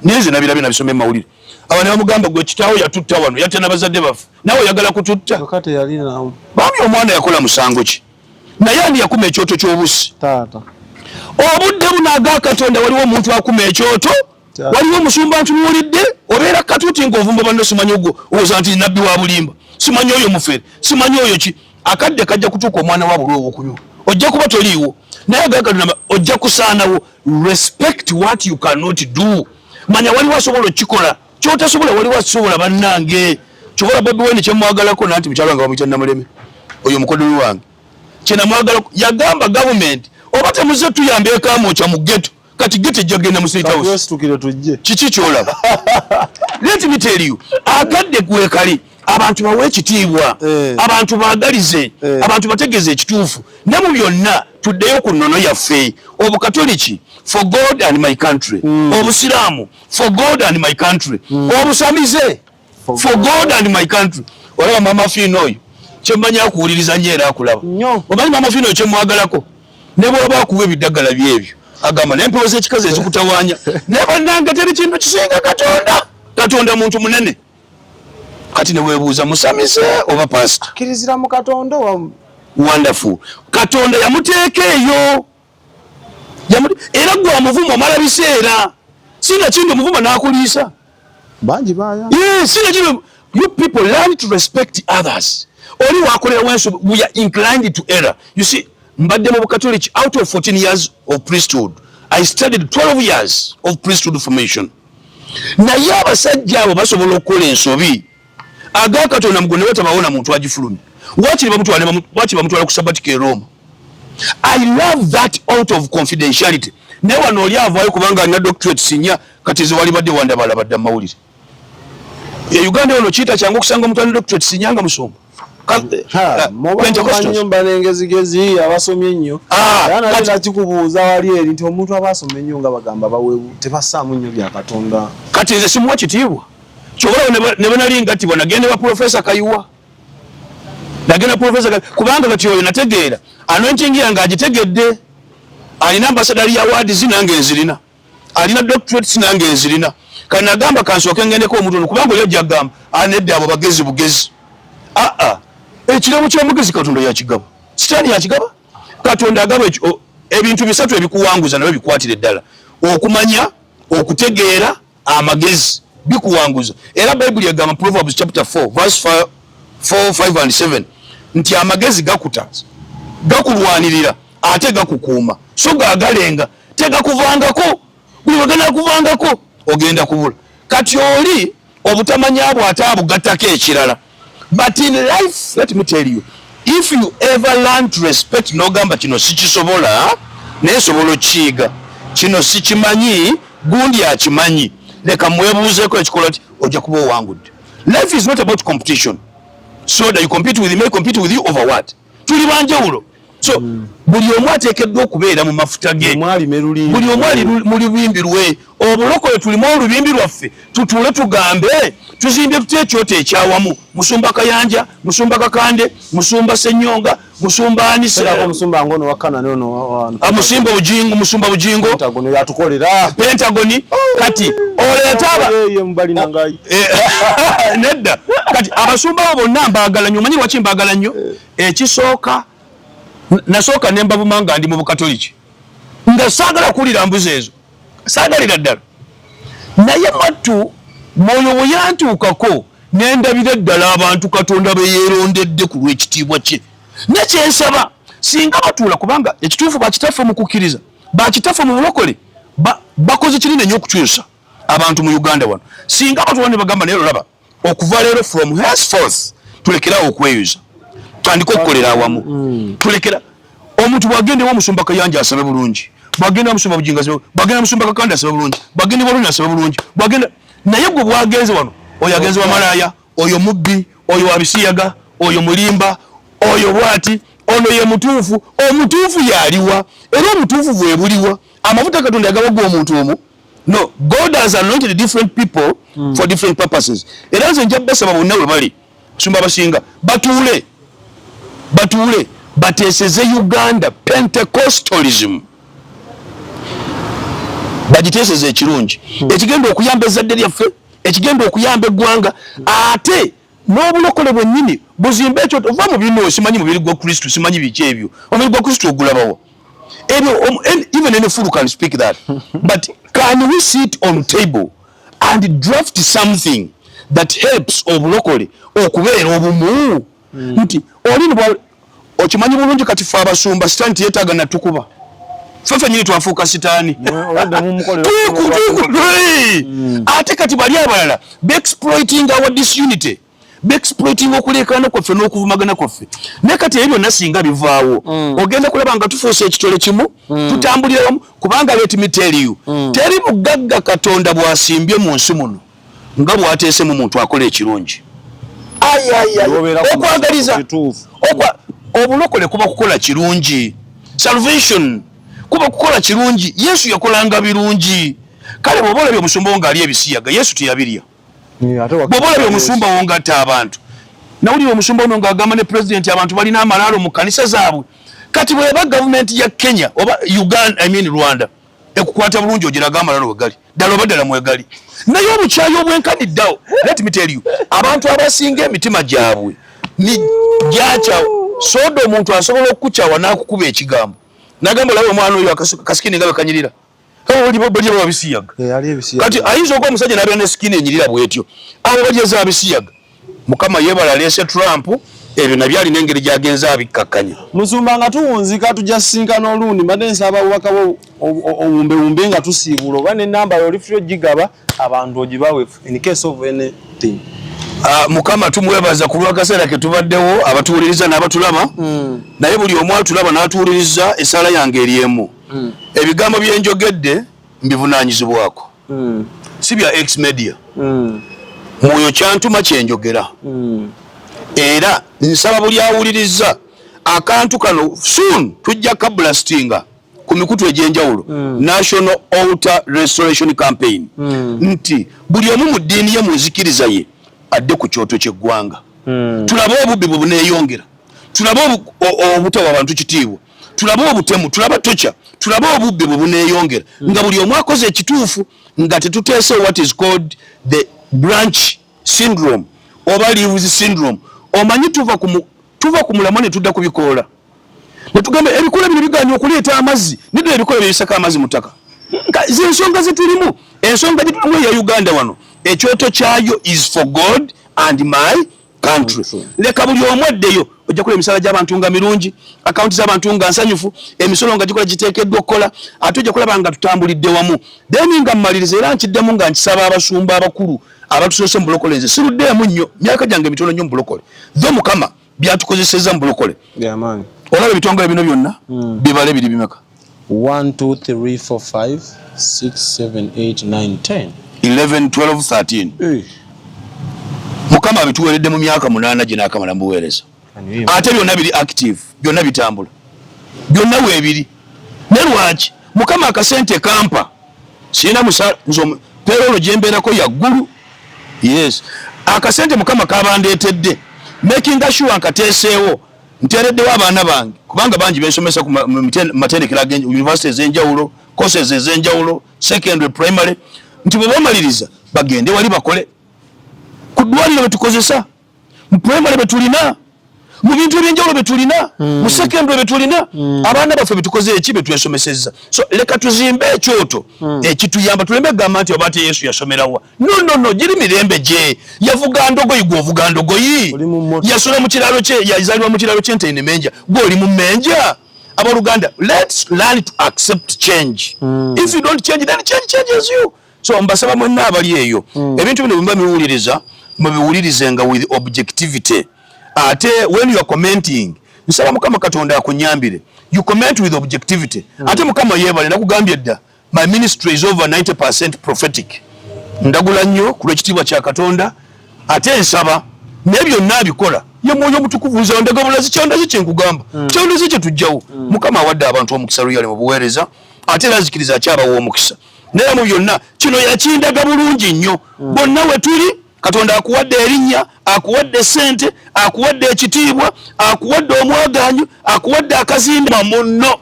neze nabirabye nabisome mawulire abana bamugamba gwe kitaawo yatutta wano yatta n'abazadde baffe nawe oyagala kututta kakati yali nawo bambi omwana yakola musango ki naye ani yakuma ekyoto ky'obusi taata obudde buno aga Katonda waliwo omuntu akuma ekyoto waliwo omusumba ntunuulidde obeera katuuti ng'ovumba banno simanyi ogwo owoza nti nabbi wa bulimba simanyi oyo mufere simanyi oyo ki akadde kajja kutuuka omwana wa buli owokunywa ojja kuba toliiwo naye aga Katonda ojja kusaanawo respect what you cannot do manya waliwo asobola okikola kyotasobola waliwo asobola bannange kyobola Bobi Wine kyemwagalako nanti mukyalo wange bamuyita Namuleme oyo mukodoli wange kyenamwagalako yagamba gavumenti oba temuze tuyambe ekamwokya mu ghetto kati ghetto ejjagenda mu State House kiki kyolaba let me tell you akadde gwekali abantu bawe ekitiibwa abantu baagalize abantu bategeeze ekituufu ne mu byonna tuddeyo ku nnono yaffe obukatoliki for God and my country obusiraamu for God and my country obusamize for God and my country olaba mama Fino oyo kyemmanyi akuwuliriza nnyo era akulaba omanyi mama Fino oyo kyemwagalako ne bw'oba akuwa ebiddagala byebyo agamba n'empewo z'ekikazi ezikutawaanya ne bannange teri kintu kisinga Katonda muntu munene kati ne weebuuza musamize oba pastor kirizira mu Katonda wonderful Katonda yamuteeka eyo era gwe amuvuma omala biseera singa kindi omuvuma n'akuliisa bangi baaya singa kindi you people learn to respect others oli wakolera wenso we are inclined to error you see mbadde mu Bukatoliki out of 14 years of priesthood I studied 12 years of priesthood formation naye abasajja abo basobola okukola ensobi aga Katonda mugone batabawona muntu agifulumye wakiri bamutwala ku sabatika e Roma I love that out of confidentiality ne wano oli avaayo kubanga alina doctorate sinya kati ze wali badde wandabala badda mawulire e Uganda wano kiita kyangu okusanga omuntu alina doctorate sinya nga musomba nyumba nengezigezi abasomye nnyo era nakikubuuza wali eri nti omuntu abasomye nnyo nga bagamba baweebu tebasaamu nnyo bya Katonda kati nze simuwa kitiibwa kyobola ne banali ngatibwa nagende wa Professor Kayuwa nagenda Professor kubanga kati oyo nategeera anointing yange agitegedde alina ambassador awards nange nzirina alina doctorates nange nzirina kati nagamba kansooke ngendeko omuntu kubanga oyo jagamba anedde abo bagezi bugezi ekirabo ky'omugezi Katonda yakigaba sitaani yakigaba Katonda agaba ebintu bisatu ebikuwanguza nabyo bikwatire ddala okumanya okutegeera amagezi bikuwanguza era Bible yagamba Proverbs chapter 4 verse 4, 5 and 7 nti amagezi gakulwanirira ate gakukuuma so gagalenga tegakuvangako buli wagenda kuvangako ogenda kubula kati oli obutamanya ate abugattako ekirala. But in life, let me tell you, if you ever learn to respect nogamba kino sikisobola nesobola chiga kino sikimanyi gundi akimanyi leka mwebuuzeko ekikola ati ojja kuba owangudde. Life is not about competition, so that you compete with me, I compete with you over what? Tuli banjawulo. So buli omu ateekeddwa okubeera mu mafuta ge, buli omu ali mu lubimbi lwe. Obulokole tulimu olubimbi lwaffe tutuule tugambe tuzimbye tutya ekyoto ekyawamu. Musumba Kayanja, Musumba Kakande, Musumba Senyonga, Musumba Anise, Musumba Ngono wakana nono Musumba Bujingo, Musumba Bujingo, Pentagon yatukolera Pentagon kati oletaba ye mbali nangai nedda kati abasumba bonna mbagala nnyo. Manyi lwaki mbagala nnyo? Ekisooka nasooka nemba bumanga ndi mu Bukatoliki nga saagala kulira mbuzi ezo, saagalira ddala, naye matu mwoyo bwe yantuukako nendabira ddala abantu Katonda be yeerondedde ku lw'ekitiibwa kye. Nekyensaba singa batuula, kubanga ekituufu bakitaffe mu kukkiriza, bakitaffe mu bulokole, bakoze kinene nnyo okukyusa abantu mu Uganda wano. Singa batuula ne bagamba naye olaba okuva leero from henceforth tulekerawo okweyuza, tutandika okukolera awamu. Tulekera omuntu bw'agendewo Musumba Kayanja asabe bulungi, bw'agenda Musumba Bujinga asabe, bw'agenda Musumba Kakande asabe bulungi, bw'agenda Boloni asabe bulungi, bw'agenda naye gwe bwagenze wano oyo agenze wa malaya, oyo mubbi, oyo wabisiyaga, oyo mulimba, oyo bwati, ono ye mutuufu. Omutuufu yaliwa era omutuufu bwe buliwa. Amafuta Katonda yagaba gwe omuntu omu No, God has anointed different people for different purposes. Era nze nja basaba bonna we bali sumba basinga batule bateseze Uganda Pentecostalism bagiteseze ekirungi ekigenda okuyamba ezzadde lyaffe ekigenda okuyamba eggwanga ate n'obulokole bwennyini buzimbe ekyo ova mu bino simanyi mubiri gwa Kristo simanyi biki ebyo omubiri gwa Kristo ogulabawo ebyo even any fool can speak that but can we sit on table and draft something that helps obulokole okubeera obumu nti olini bwa okimanyi bulungi kati fe abasumba sitaani tiyetaaga natukuba fefe nyini twafuuka sitaani ate kati bali abalala be-exploiting our disunity be-exploiting okuleekaana kwaffe n'okuvumagana kwaffe naye kati ebyo byonna singa bivaawo ogenda kulaba nga tufuuse ekitole kimu tutambulira wamu kubanga let me tell you teri bugagga Katonda bw'asimbye mu nsi muno nga bw'ateesemu muntu akola ekirungi okwagaliza obulokole kuba kukola kirungi salvation kuba kukola kirungi Yesu yakolanga birungi kale bw'oba olabye omusumba nga ali ebisiyaga Yesu teyabirya bw'oba olabye omusumba wo ngatta abantu nawulira omusumba ono ng'agamba ne pulezidenti abantu balina amalaalo mu kkanisa zaabwe kati bw'eba gavumenti ya Kenya oba Uganda Rwanda ekukwata bulungi ogiraga amalaalo wegali ddala oba ddala mwegali naye obukyayi obwenkaniddawo let me tell you abantu abasinga emitima gyabwe ni gyakyawo soda omuntu asobola okukukyawa n'akukuba ekigambo nagamba lawe omwana oyo akasikini nga bekanyirira bali babisiyaga kati ayinza okuba omusajja n'abeera ne sikini enyirira bwetyo abo bagyeza abisiyaga Mukama yeebala aleese Trump ebyo nabyo alina engeri gy'agenza abikkakkanya musumba nga tuwunzika tujasinkana olundi mbadde nsaba abubaka owumbewumbe nga tusiibula oba n'ennamba yolifiro gigaba abantu ogibawe in case of anything. Mukama tumwebaza ku lw'akaseera ke tubaddewo abatuwuliriza n'abatulaba naye buli omu atulaba n'atuwuliriza essaala yange eryemu ebigambo bye njogedde mbivunaanyizibwako si bya X media mwoyo kyantuma kyenjogera era nsaba buli awuliriza akantu kano soon tujja kablastinga ku mikutu egy'enjawulo National Altar Restoration Campaign nti buli omu mu ddiini ye munzikiriza ye adde ku kyoto ky'eggwanga tulabe obubbi bwe buneeyongera tulabe obutawa abantu kitiibwa tulabe obutemu tulabe tocha tulabe obubbi bwe buneeyongera nga buli omu akoze ekituufu nga tetuteese what is called the branch syndrome oba leaves syndrome omanyi tuva ku mulamwa ne tudda ku bikoola ne tugamba ebikoola bino bigaanye okuleeta amazzi nidde ebikoola byebisaka amazzi mu ttaka z'ensonga zetulimu ensonga gyetulimu eya Uganda wano ekyoto kyayo is for God and my country leka buli omu addeyo ojja kulaba emisala gy'abantu nga mirungi akawunti z'abantu nga nsanyufu emisolo nga gikola giteekeddwa okukola ate ojja kulaba nga tutambulidde wamu then nga mmaliriza era nkiddemu nga nkisaba abasumba abakulu abatusoose mu bulokole nze siruddeemu nnyo myaka gyange mitono nnyo mu bulokole tho Mukama byatukozesezza mu bulokole olaba ebitongole bino byonna bibale biri bimeka 1 2 3 4 5 6 7 8 9 10 11 12 13 Mukama abituweredde mu myaka 8 gye n'akamala mu buweereza ate byonna biri active byonna bitambula byonna weebiri ne lwaki Mukama akasente kampa sina musala payroll gye mbeerako yaggulu yes akasente Mukama kabandeetedde making sure nkateeseewo nteereddewo abaana bange kubanga bangi bensomesa ku matendekero university ez'enjawulo courses ez'enjawulo secondary primary nti bwe bamaliriza bagende wali bakole ku ddwaliro bwe tukozesa mu primary bwe tulina mu bintu eby'enjawulo bwe tulina mu secondary bwe tulina abaana baffe bwe tukoze eki bwe twesomesezza so leka tuzimbe ekyoto ekituyamba tulembe gamba nti oba ate Yesu yasomerawa no giri mirembe gye yavuga ndogoyi gw'ovuga ndogoyi yasula mu kiralo kye yazaalibwa mu kiralo ky'entaine menja gw'oli mu menja abooluganda let's learn to accept change if you don't change then change changes you so mbasaba mwenna abali eyo ebintu bino bimba miwuliriza mubiwulirizenga with objectivity ate when you are commenting nsaba Mukama Katonda akunyambire you comment with objectivity ate Mukama yeebale nakugambye dda my ministry is over 90% prophetic ndagula nnyo ku lw'ekitiibwa kya Katonda ate nsaba n'ebyo nabikola ye mwoyo omutukuvu nze ndagabulazi kyondazi kyenkugamba kyondazi kye tujjawo Mukama awadde abantu omukisa luyale mu buweereza ate era nzikiriza akyabawa omukisa naye mu byonna kino yakindaga bulungi nnyo bonna we tuli Katonda akuwadde erinnya akuwadde sente akuwadde ekitiibwa akuwadde omwaganyu akuwadde akazimba munno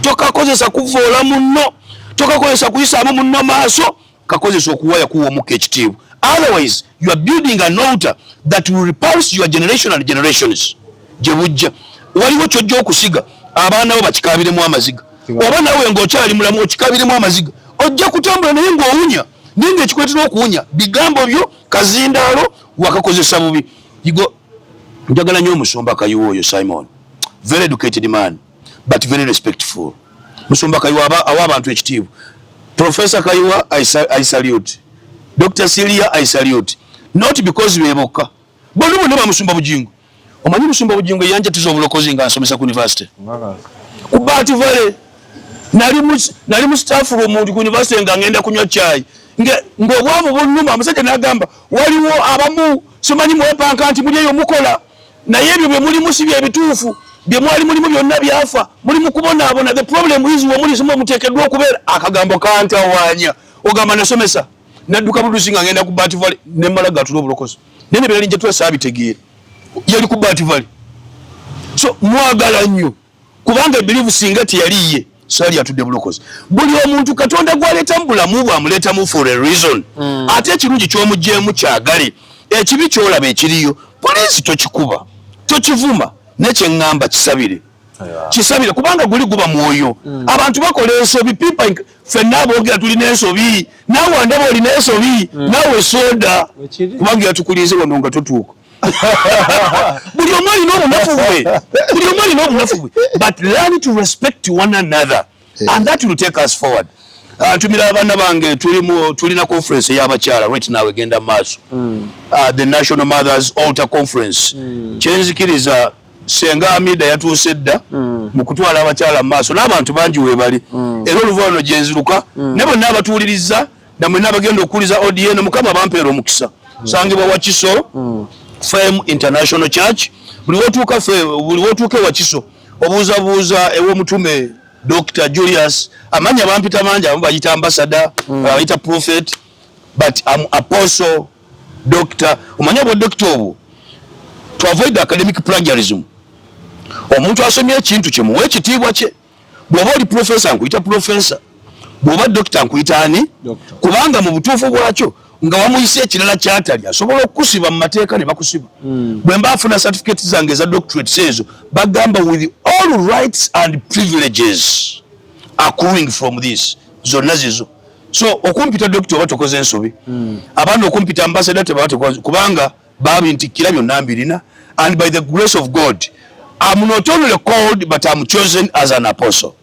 tokakozesa kuvoola munno tokakozesa kuyisaamu munno maaso kakozesa okuwaya kuwa omukka ekitiibwa otherwise you are building an altar that will repulse your generation and generations gye bujja waliwo kyojja okusiga abaana bo bakikabiremu amaziga oba nawe ng'okyali mulamu okikabiremu amaziga ojja kutambula naye ng'owunya naye ng'ekikwetera okuwunya bigambo byo kazindaalo wakakozesa bubi njagala nnyo omusumba Kayiwa oyo Simon very educated man but very respectful musumba Kayiwa awa abantu ekitiibwa Professor Kayiwa I salute Dr. Silia I salute not because beboka bonna bamusumba Bujingo omanyi musumba Bujingo yanja tuzo obulokozi nga asomesa ku university ku Bati Valley nali mu staff room ku university nga ngenda kunywa chai ng'obwavu bunnuma amusajja n'agamba waliwo abamu simanyi mwepanka nti mulyeyo mukola naye ebyo bye mulimu si bye bituufu bye mwali mulimu byonna byafa mulimu kubonaabona the problem is womuli simu muteekeddwa okubeera akagambo kantawaanya ogamba nasomesa nadduka budusi nga ngenda ku Bati Valley ne mmala gatula obulokozi naye ne biralinje tuwa saabitegeera yali ku Bati Valley so mwagala nnyo kubanga believe singa teyaliye sali atudde bulokozi buli omuntu Katonda gwaleeta mu bulamu bw'amuleetamu for a reason ate ekirungi ky'omugjeemu kyagale ekibi kyolaba ekiriyo poliisi tokikuba tokivuma nekyeŋŋamba kisabire kubanga guli guba mwoyo abantu bakola ensobi pipa ffenna aboogera tulina ensobi naawe andaba olina ensobi naawe soda kubanga yatukuliize wano nga totuuka buli omu alina obunafu bwe but learn to respect one another and that will take us forward ntumira abaana bange tulina conference y'abakyala right now egenda maaso the National Mothers Altar Conference kyenzikiriza senga Amida yatuuse dda mu kutwala abakyala maaso n'abantu bangi weebali era oluvaano gyenziruka ne bonna abatuuliriza namwe n'abagenda okuwuliza ODN Mukama bampeera omukisa sangibwa Wakiso Fame International Church buli wotuuka Wakiso obuuzabuuza ew'omutume Dr. Julius amanya bampita mangi abamu bayita ambassador bayita prophet but I'm apostle doctor omanya bwa doctor obu to avoid academic plagiarism omuntu asomye ekintu kye muwe ekitiibwa kye bw'oba oli professor nkuyita professor bw'oba doctor nkuyita ani kubanga mu butuufu bwakyo nga wamuyise ekirala kyatali asobola okukusiba mu mateeka ne bakusiba bwe mba afuna certificate zange za doctorate ezo bagamba with all rights and privileges accruing from this zonna zizo so okumpita doctor oba tokoze ensobi abaana okumpita ambassador tebaba kubanga babintikira byonna mbirina and by the grace of God I'm not only called but I'm chosen as an apostle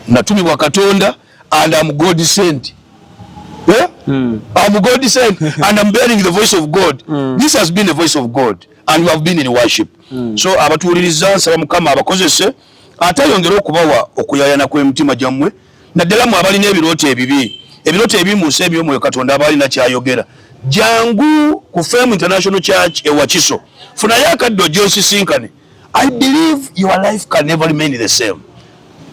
natumibwa Katonda and I'm God sent. Yeah? I'm God sent and I'm bearing the voice of God. This has been the voice of God and you have been in worship. So abatuuliriza nsaba Mukama abakozese atayongera okubawa okuyayana kw'emitima gyammwe naddala mu abalina ebirooto ebimu nsi eby'omwoyo Katonda abalina kyayogera jangu ku Fame International Church Wakiso funayo akaddo gy'osisinkane. I believe your life can never remain the same.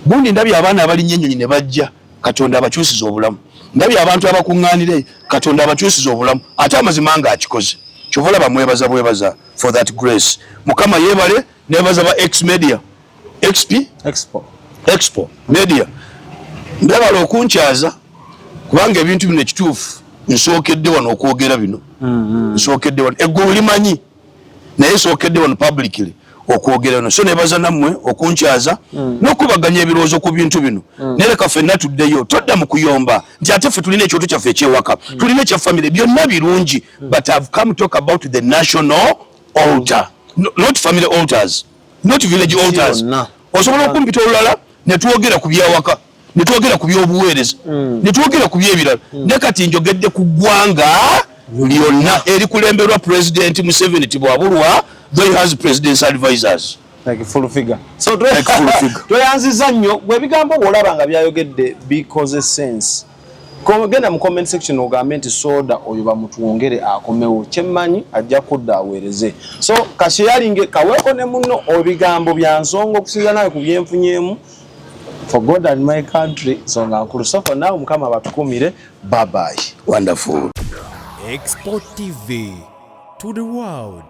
Bundi ndabye abaana abalinnya ennyonyi ne bajja Katonda abakyusiza obulamu. Ndabye abantu abakuŋŋaanire Katonda abakyusiza obulamu ate amazima nga akikoze. Kyova olaba bwebaza for that grace. Mukama yeebale nebaza ba Expo Media. Ndabala okunkyaza kubanga ebintu bino ekituufu nsookedde wano okwogera bino. Nsookedde wano eggulu limanyi naye nsookedde wano publicly okwogera bino. So nebaza nammwe okunkyaza n'okubaganya ebirowoozo ku bintu bino. Nereka ffenna tuddeyo todda mu kuyomba nti ate ffe tulina ekyoto kyaffe ekyewaka tulina ekya family byonna birungi but I've come to talk about the national altar, not family altars, not village altars. Osobola okumpita olulala ne twogera ku byawaka ne twogera ku by'obuweereza ne twogera ku by'ebirala ne kati njogedde ku ggwanga lyonna erikulemberwa President Museveni tibwabulwa though he has president's advisors like full figure. So toyanziza nnyo bwe bigambo bw'olaba nga byayogedde because sense genda mu comment section ogambe nti soda oyo bamutwongere akomewo kyemmanyi ajja kudda aweereze. So kasheyalinge kaweeko ne munno obigambo bya nsonga okusinza nawe ku byenfunyeemu for God and my country. So ngankulu. So for now mukama batukumire. Bye bye. Wonderful. Export TV to the world.